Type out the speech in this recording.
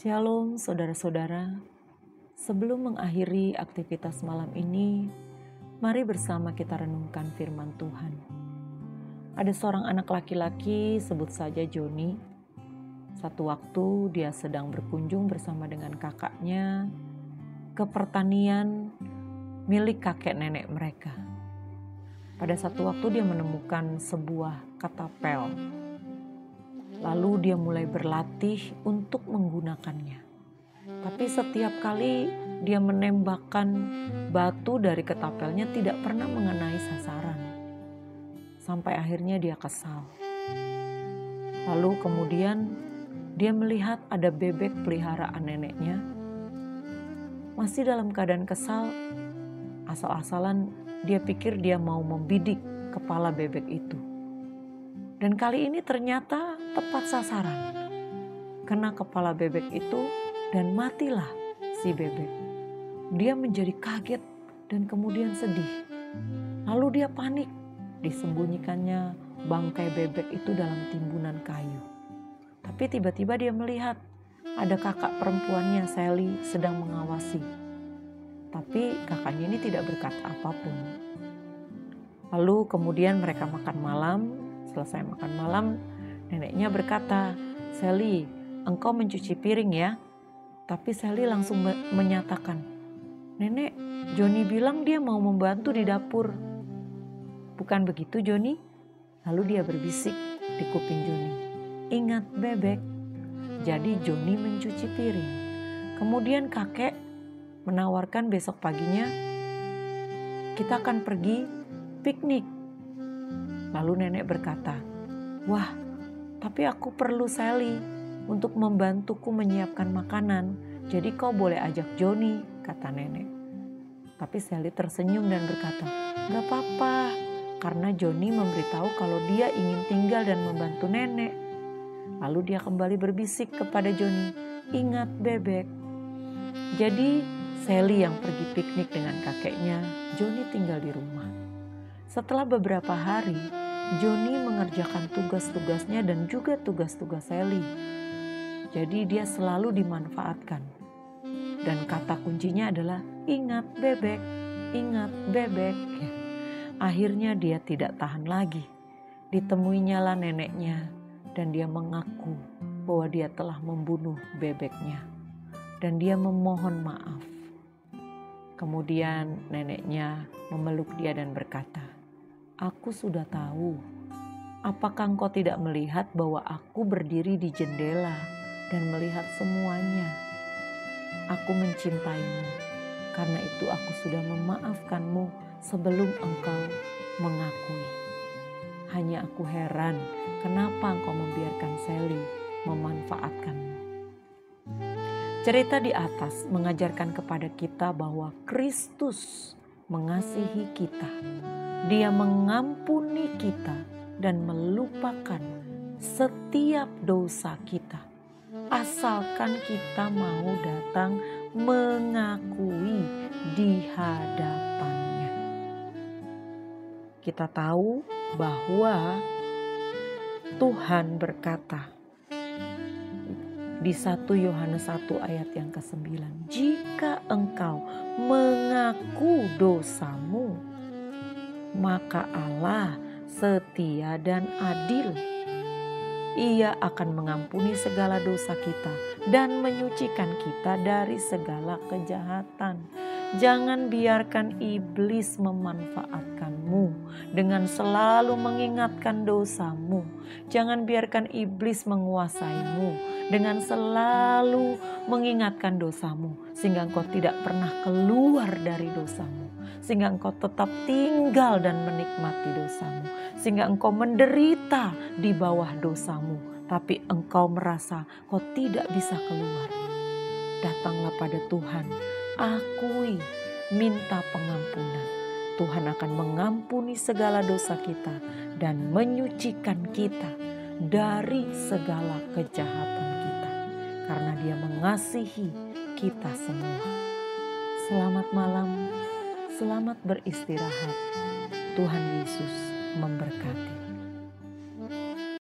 Shalom saudara-saudara, sebelum mengakhiri aktivitas malam ini, mari bersama kita renungkan firman Tuhan. Ada seorang anak laki-laki, sebut saja Joni. Satu waktu dia sedang berkunjung bersama dengan kakaknya ke pertanian milik kakek nenek mereka. Pada satu waktu dia menemukan sebuah katapel. Lalu dia mulai berlatih untuk menggunakannya. Tapi setiap kali dia menembakkan batu dari ketapelnya tidak pernah mengenai sasaran. Sampai akhirnya dia kesal. Lalu kemudian dia melihat ada bebek peliharaan neneknya. Masih dalam keadaan kesal, asal-asalan dia pikir dia mau membidik kepala bebek itu. Dan kali ini ternyata tepat sasaran. Kena kepala bebek itu dan matilah si bebek. Dia menjadi kaget dan kemudian sedih. Lalu dia panik. Disembunyikannya bangkai bebek itu dalam timbunan kayu. Tapi tiba-tiba dia melihat ada kakak perempuannya, Sally, sedang mengawasi. Tapi kakaknya ini tidak berkata apapun. Lalu kemudian mereka makan malam. Selesai makan malam, neneknya berkata, "Sally, engkau mencuci piring ya?" Tapi Sally langsung menyatakan, "Nenek, Joni bilang dia mau membantu di dapur." "Bukan begitu, Joni?" Lalu dia berbisik di kuping Joni, "Ingat bebek." Jadi Joni mencuci piring. Kemudian kakek menawarkan besok paginya, "Kita akan pergi piknik." Lalu nenek berkata, "Wah, tapi aku perlu Sally untuk membantuku menyiapkan makanan. Jadi kau boleh ajak Joni," kata nenek. Tapi Sally tersenyum dan berkata, "Gak apa-apa, karena Joni memberitahu kalau dia ingin tinggal dan membantu nenek." Lalu dia kembali berbisik kepada Joni, "Ingat bebek." Jadi Sally yang pergi piknik dengan kakeknya, Joni tinggal di rumah. Setelah beberapa hari, Joni mengerjakan tugas-tugasnya dan juga tugas-tugas Sally. Jadi dia selalu dimanfaatkan. Dan kata kuncinya adalah ingat bebek, ingat bebek. Akhirnya dia tidak tahan lagi. Ditemuinya lah neneknya dan dia mengaku bahwa dia telah membunuh bebeknya. Dan dia memohon maaf. Kemudian neneknya memeluk dia dan berkata, "Aku sudah tahu. Apakah engkau tidak melihat bahwa aku berdiri di jendela dan melihat semuanya? Aku mencintaimu. Karena itu aku sudah memaafkanmu sebelum engkau mengakui. Hanya aku heran kenapa engkau membiarkan Sally memanfaatkanmu." Cerita di atas mengajarkan kepada kita bahwa Kristus mengasihi kita. Dia mengampuni kita dan melupakan setiap dosa kita. Asalkan kita mau datang mengakui di hadapannya. Kita tahu bahwa Tuhan berkata di 1 Yohanes 1 ayat yang ke-9, "Jika engkau mengaku dosamu, maka Allah setia dan adil. Ia akan mengampuni segala dosa kita dan menyucikan kita dari segala kejahatan." Jangan biarkan iblis memanfaatkanmu dengan selalu mengingatkan dosamu. Jangan biarkan iblis menguasaimu dengan selalu mengingatkan dosamu, sehingga engkau tidak pernah keluar dari dosamu, sehingga engkau tetap tinggal dan menikmati dosamu, sehingga engkau menderita di bawah dosamu, tapi engkau merasa kau tidak bisa keluar. Datanglah pada Tuhan, akui, minta pengampunan. Tuhan akan mengampuni segala dosa kita dan menyucikan kita dari segala kejahatan kita, karena Dia mengasihi kita semua. Selamat malam, selamat beristirahat. Tuhan Yesus memberkati.